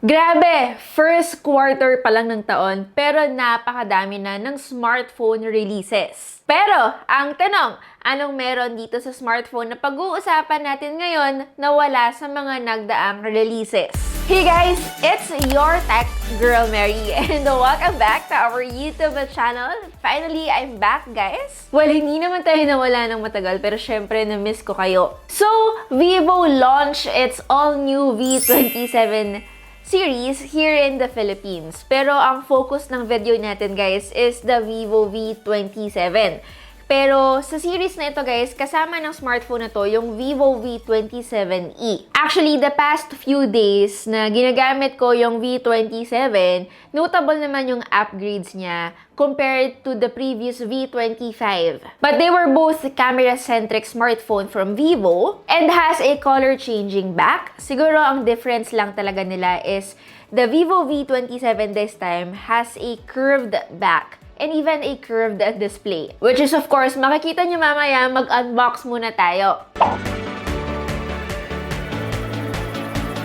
Grabe! First quarter pa lang ng taon, pero napakadami na ng smartphone releases. Pero, ang tanong, anong meron dito sa smartphone na pag-uusapan natin ngayon na wala sa mga nagdaang releases? Hey guys, it's your tech girl Mary and welcome back to our YouTube channel. Finally, I'm back guys. Well, hindi naman tayo nawala ng matagal pero syempre na-miss ko kayo. So, Vivo launched its all-new V27 series here in the Philippines. Pero ang focus ng video natin guys is the Vivo V27. Pero sa series na ito guys, kasama ng smartphone na to yung Vivo V27e. Actually, the past few days na ginagamit ko yung V27, notable naman yung upgrades niya compared to the previous V25. But they were both camera-centric smartphone from Vivo and has a color-changing back. Siguro ang difference lang talaga nila is the Vivo V27 this time has a curved back and even a curved display. Which is of course, makikita nyo mamaya, mag-unbox muna tayo.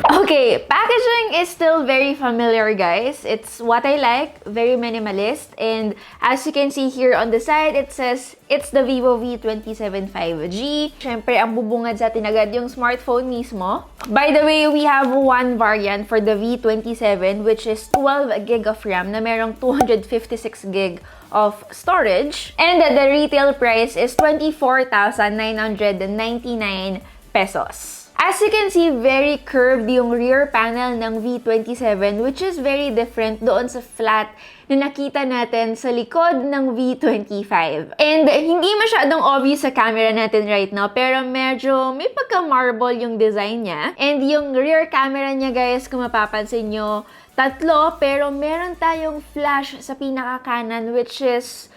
Okay, packaging is still very familiar guys. It's what I like, very minimalist. And as you can see here on the side, it says it's the Vivo V27 5G. Syempre, ang bubungad sa atin agad yung smartphone mismo. By the way, we have one variant for the V27 which is 12 GB of RAM na merong 256 GB of storage. And the retail price is 24,999 pesos. As you can see, very curved yung rear panel ng V27 which is very different doon sa flat na nakita natin sa likod ng V25. And hindi masyadong obvious sa camera natin right now pero medyo may pagka-marble yung design niya. And yung rear camera niya guys, kung mapapansin nyo, tatlo pero meron tayong flash sa pinakakanan which is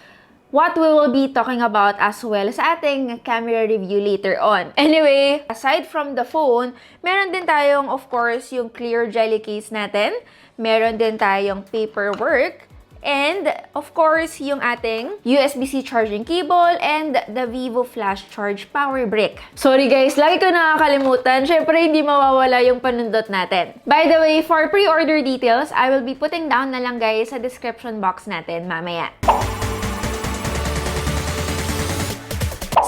what we will be talking about as well sa ating camera review later on. Anyway, aside from the phone, meron din tayong, of course, yung clear jelly case natin. Meron din tayong paperwork. And, of course, yung ating USB-C charging cable and the Vivo Flash Charge Power Brick. Sorry guys, lagi ko nakakalimutan. Syempre, hindi mawawala yung panundot natin. By the way, for pre-order details, I will be putting down na lang guys sa description box natin mamaya.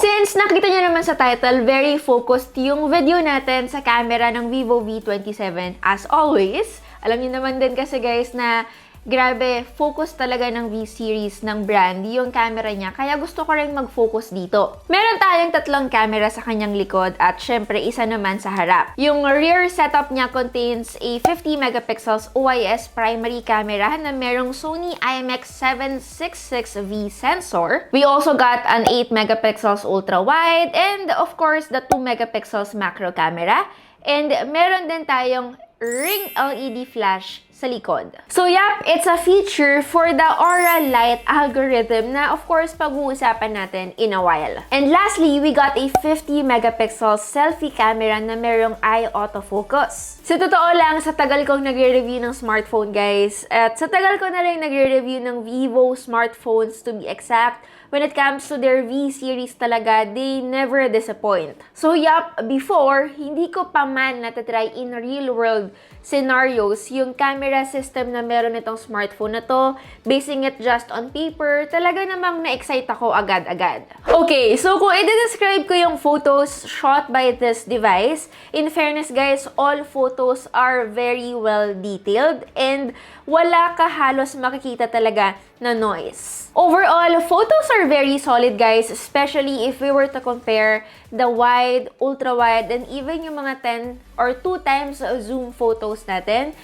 Since nakita nyo naman sa title, very focused yung video natin sa camera ng Vivo V27 as always. Alam nyo naman din kasi guys na grabe, focus talaga ng V-series ng brand yung camera niya. Kaya gusto ko rin mag-focus dito. Meron tayong tatlong camera sa kanyang likod at syempre isa naman sa harap. Yung rear setup niya contains a 50 megapixels OIS primary camera na merong Sony IMX766V sensor. We also got an 8 megapixels ultra wide and of course the 2 megapixels macro camera. And meron din tayong ring LED flash sa likod. So yep, it's a feature for the Aura Light algorithm na of course pag-uusapan natin in a while. And lastly, we got a 50 megapixel selfie camera na merong eye autofocus. Sa totoo lang, sa tagal kong nagre-review ng smartphone guys, at sa tagal ko na rin nagre-review ng Vivo smartphones to be exact, when it comes to their V-series talaga, they never disappoint. So yup, before, hindi ko pa man natatry in real world scenarios yung camera system na meron itong smartphone na to, basing it just on paper, talaga namang na-excite ako agad-agad. Okay, so kung i-describe ko yung photos shot by this device, in fairness guys, all photos are very well detailed and wala ka halos makikita talaga na noise. Overall, photos are very solid guys, especially if we were to compare the wide, ultra-wide, and even yung mga 10 or 2 times zoom photos natin.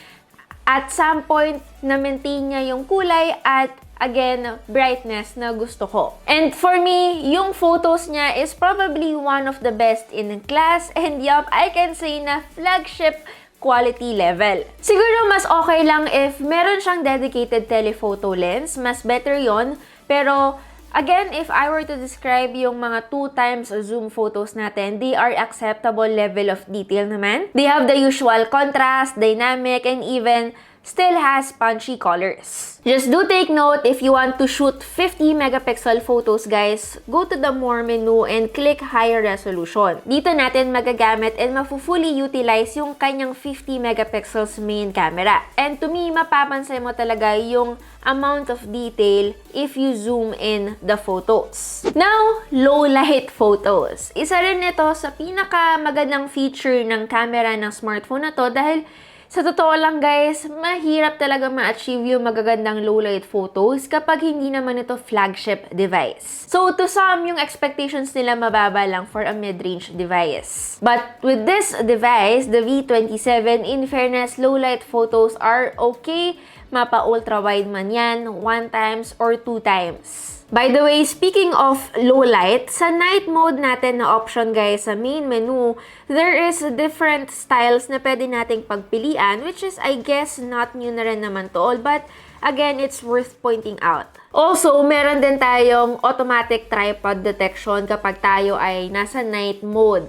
At some point, na-maintain niya yung kulay at again, brightness na gusto ko. And for me, yung photos niya is probably one of the best in class and yup, I can say na flagship quality level. Siguro mas okay lang if meron siyang dedicated telephoto lens, mas better yon. Pero again, if I were to describe yung mga 2 times zoom photos natin, they are acceptable level of detail naman. They have the usual contrast, dynamic, and even still has punchy colors. Just do take note, if you want to shoot 50 megapixel photos guys, go to the more menu and click higher resolution. Dito natin magagamit and mafu-fully utilize yung kanyang 50 megapixels main camera. And to me, mapapansin mo talaga yung amount of detail if you zoom in the photos. Now, low light photos. Isa rin ito sa pinaka magandang feature ng camera ng smartphone na to dahil sa totoo lang guys, mahirap talaga ma-achieve yung magagandang low-light photos kapag hindi naman ito flagship device. So to some, yung expectations nila mababa lang for a mid-range device. But with this device, the V27, in fairness, low-light photos are okay. Mapa-ultra-wide man yan, 1 times or 2 times. By the way, speaking of low light, sa night mode natin na option guys sa main menu, there is different styles na pwede nating pagpilian, which is I guess not new na rin naman to all, but again, it's worth pointing out. Also, meron din tayong automatic tripod detection kapag tayo ay nasa night mode.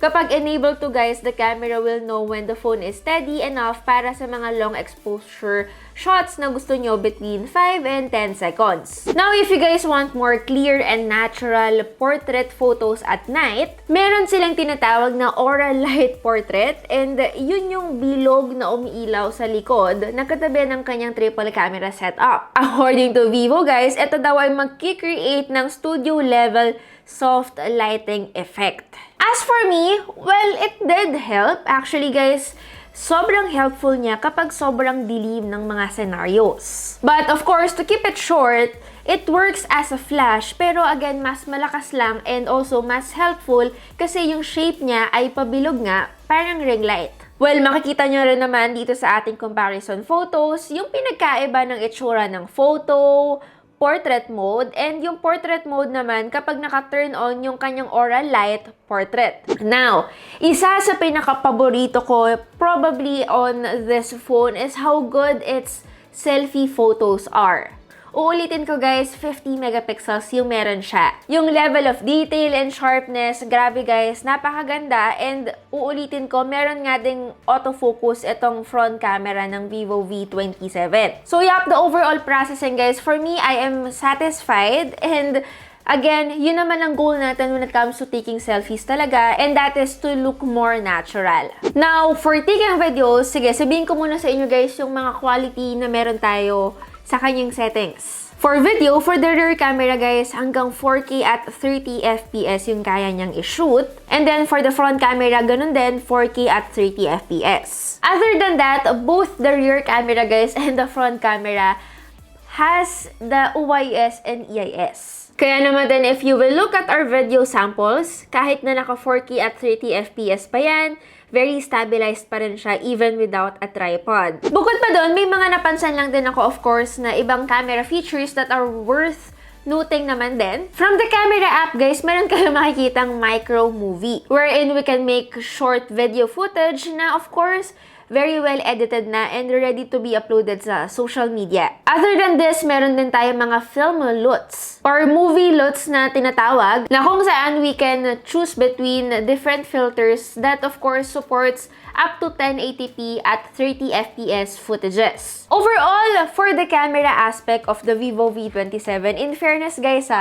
Kapag enabled to guys, the camera will know when the phone is steady enough para sa mga long exposure shots na gusto nyo between 5 and 10 seconds. Now, if you guys want more clear and natural portrait photos at night, meron silang tinatawag na aura light portrait and yun yung bilog na umiilaw sa likod na katabi ng kanyang triple camera setup. According to Vivo guys, ito daw ay mag-create ng studio level soft lighting effect. As for me, well, it did help. Actually, guys, sobrang helpful niya kapag sobrang dilim ng mga scenarios. But of course, to keep it short, it works as a flash, pero again, mas malakas lang and also mas helpful kasi yung shape niya ay pabilog nga, parang ring light. Well, makikita nyo rin naman dito sa ating comparison photos, yung pinagkaiba ng itsura ng photo, portrait mode, and yung portrait mode naman kapag naka-turn on yung kanyang aura light portrait. Now, isa sa pinaka-paborito ko probably on this phone is how good its selfie photos are. Uulitin ko guys, 50 megapixels yung meron siya. Yung level of detail and sharpness, grabe guys, napakaganda. And uulitin ko, meron nga ding autofocus itong front camera ng Vivo V27. So yup, the overall processing guys, for me, I am satisfied. And again, yun naman ang goal natin when it comes to taking selfies talaga, and that is to look more natural. Now, for taking videos, sige, sabihin ko muna sa inyo guys yung mga quality na meron tayo sa kanyang settings. For video, for the rear camera guys, hanggang 4K at 30 FPS yung kaya niyang i-shoot. And then for the front camera, ganun din, 4K at 30 FPS. Other than that, both the rear camera guys and the front camera has the OIS and EIS. Kaya naman din, if you will look at our video samples, kahit na naka 4K at 30 FPS pa yan, very stabilized pa rin siya even without a tripod. Bukod pa doon, may mga napansin lang din ako of course na ibang camera features that are worth noting naman din. From the camera app guys, meron kayo makikitang micro movie wherein we can make short video footage na of course very well edited na and ready to be uploaded sa social media. Other than this, meron din tayo mga film LUTs or movie LUTs na tinatawag na kung saan we can choose between different filters that of course supports up to 1080p at 30 FPS footages. Overall, for the camera aspect of the Vivo V27, in fairness guys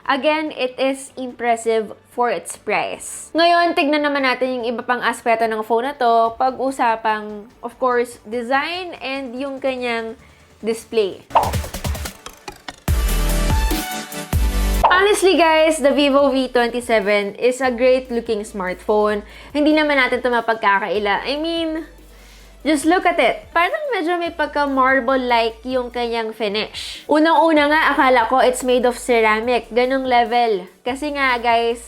again, it is impressive for its price. Ngayon, tignan naman natin yung iba pang aspeto ng phone na to, pag-usapang, of course, design and yung kanyang display. Honestly guys, the Vivo V27 is a great looking smartphone. Hindi naman natin ito mapagkakaila. I mean, just look at it. Parang medyo may pagka-marble-like yung kanyang finish. Unang-una nga, akala ko it's made of ceramic. Ganong level. Kasi nga guys,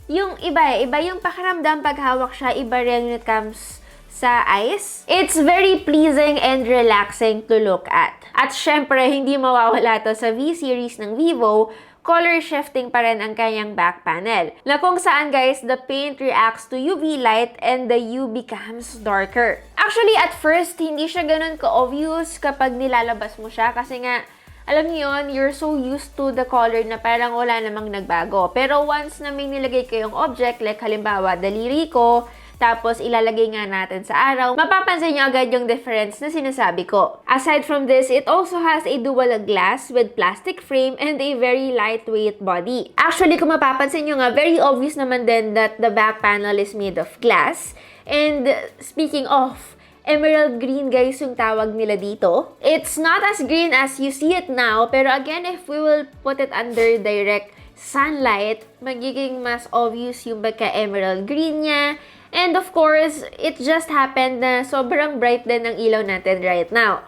yung iba yung pakiramdam pag hawak siya, iba rin when it comes sa eyes. It's very pleasing and relaxing to look at. At syempre, hindi mawawala to sa V series ng Vivo, color shifting pa rin ang kanyang back panel. Na kung saan guys, the paint reacts to UV light and the hue becomes darker. Actually, at first, hindi siya ganun ka-obvious kapag nilalabas mo siya kasi nga, alam niyo yun, you're so used to the color na parang wala namang nagbago. Pero once na may nilagay kayong object, like halimbawa, daliri ko, tapos ilalagay nga natin sa araw, mapapansin nyo agad yung difference na sinasabi ko. Aside from this, it also has a dual glass with plastic frame and a very lightweight body. Actually, kung mapapansin nyo nga, very obvious naman din that the back panel is made of glass. And speaking of, emerald green guys yung tawag nila dito. It's not as green as you see it now, pero again, if we will put it under direct sunlight, magiging mas obvious yung pagka-emerald green niya. And of course, it just happened na sobrang bright din ng ilaw natin right now.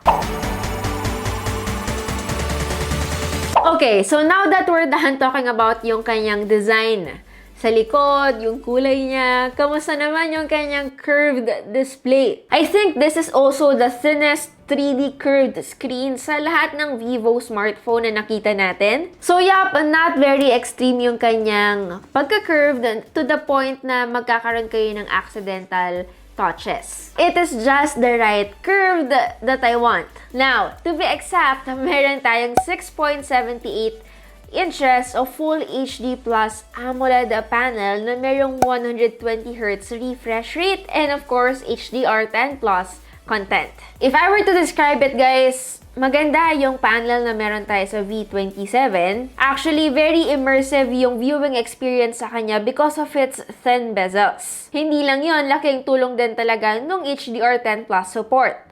Okay, so now that we're done talking about yung kanyang design sa likod, yung kulay niya, kamusta naman yung kanyang curved display? I think this is also the thinnest 3D curved screen sa lahat ng Vivo smartphone na nakita natin. So yup, not very extreme yung kanyang pagka-curved to the point na magkakaroon kayo ng accidental touches. It is just the right curve that I want. Now, to be exact, meron tayong 6.78 inches of Full HD Plus AMOLED panel na mayroong 120Hz refresh rate and of course HDR10 Plus content. If I were to describe it guys, maganda yung panel na meron tayo sa V27. Actually, very immersive yung viewing experience sa kanya because of its thin bezels. Hindi lang yun, laking tulong din talaga nung HDR10 Plus support.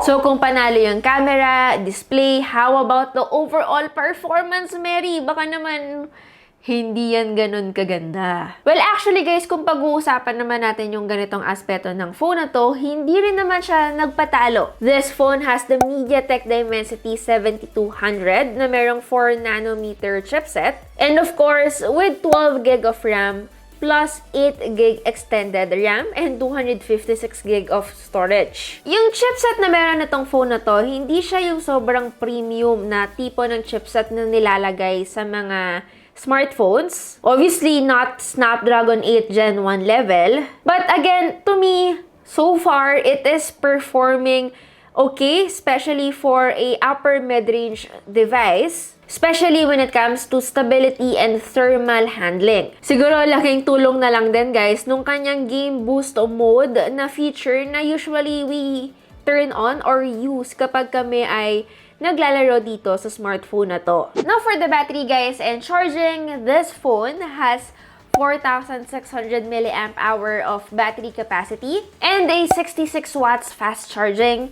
So, kung panalo yung camera, display, how about the overall performance, Mary? Baka naman hindi yan ganun kaganda. Well, actually guys, kung pag-uusapan naman natin yung ganitong aspeto ng phone na to, hindi rin naman siya nagpatalo. This phone has the MediaTek Dimensity 7200 na merong 4nm chipset. And of course, with 12GB of RAM, plus 8GB extended RAM and 256GB of storage. Yung chipset na meron na tong phone na to, hindi siya yung sobrang premium na tipo ng chipset na nilalagay sa mga smartphones. Obviously, not Snapdragon 8 Gen 1 level. But again, to me, so far, it is performing okay, especially for a upper mid-range device. Especially when it comes to stability and thermal handling. Siguro laking tulong na lang din guys nung kanyang game boost mode na feature na usually we turn on or use kapag kami ay naglalaro dito sa smartphone na to. Now for the battery guys and charging, this phone has 4,600 mAh of battery capacity and a 66 watts fast charging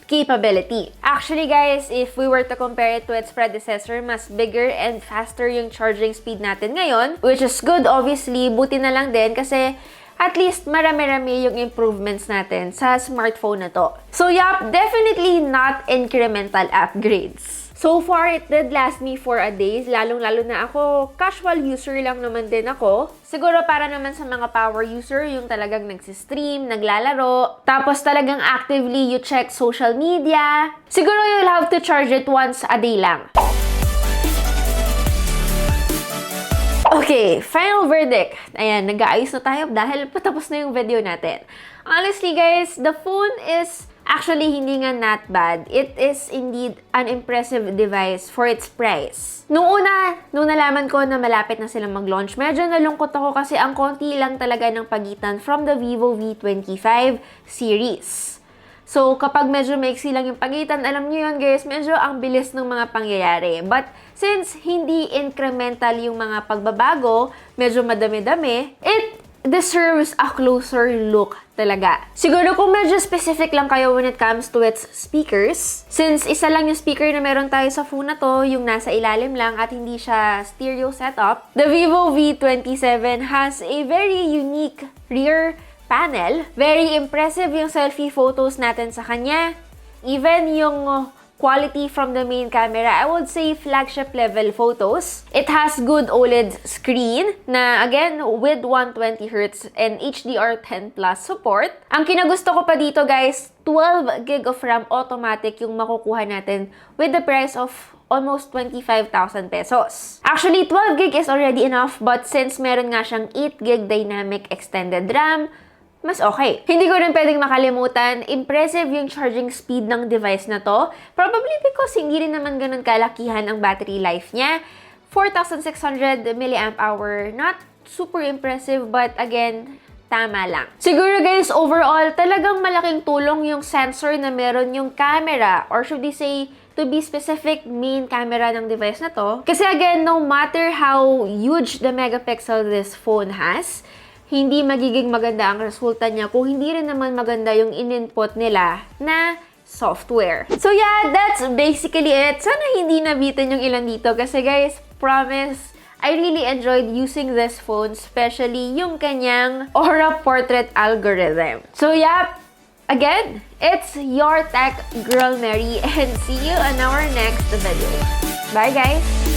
capability. Actually guys, if we were to compare it to its predecessor, mas bigger and faster yung charging speed natin ngayon, which is good obviously, buti na lang din kasi at least marami-rami yung improvements natin sa smartphone na to. So yup, definitely not incremental upgrades. So far, it did last me for a day, lalong-lalo na ako, casual user lang naman din ako. Siguro para naman sa mga power user, yung talagang nagsistream, naglalaro, tapos talagang actively you check social media. Siguro you'll have to charge it once a day lang. Okay, final verdict. Ayan, nag-aayos na tayo dahil patapos na yung video natin. Honestly guys, the phone is actually hindi nga not bad. It is indeed an impressive device for its price. Nung nalaman ko na malapit na silang mag-launch, medyo nalungkot ako kasi ang konti lang talaga ng pagitan from the Vivo V25 series. So, kapag medyo maiksi lang yung pagitan, alam niyo yun guys, medyo ang bilis ng mga pangyayari. But, since hindi incremental yung mga pagbabago, medyo madami-dami, it deserves a closer look talaga. Siguro kung medyo specific lang kayo when it comes to its speakers, since isa lang yung speaker na meron tayo sa phone na to, yung nasa ilalim lang at hindi siya stereo setup, the Vivo V27 has a very unique rear panel. Very impressive yung selfie photos natin sa kanya. Even yung quality from the main camera, I would say flagship level photos. It has good OLED screen na again with 120Hz and HDR10 Plus support. Ang kinagusto ko pa dito guys, 12GB of RAM automatic yung makukuha natin with the price of almost 25,000 pesos. Actually, 12GB is already enough but since meron nga siyang 8GB dynamic extended RAM, mas okay. Hindi ko rin pwedeng makalimutan, impressive yung charging speed ng device na to. Probably because hindi rin naman ganun kalakihan ang battery life niya. 4,600 mAh, not super impressive, but again, tama lang. Siguro guys, overall, talagang malaking tulong yung sensor na meron yung camera, or should we say, to be specific, main camera ng device na to. Kasi again, no matter how huge the megapixel this phone has, hindi magiging maganda ang resulta niya kung hindi rin naman maganda yung in-input nila na software. So yeah, that's basically it. Sana hindi nabitin yung ilan dito kasi guys, promise, I really enjoyed using this phone, especially yung kanyang Aura Portrait algorithm. So yeah, again, it's your tech girl Mary, and see you on our next video. Bye guys!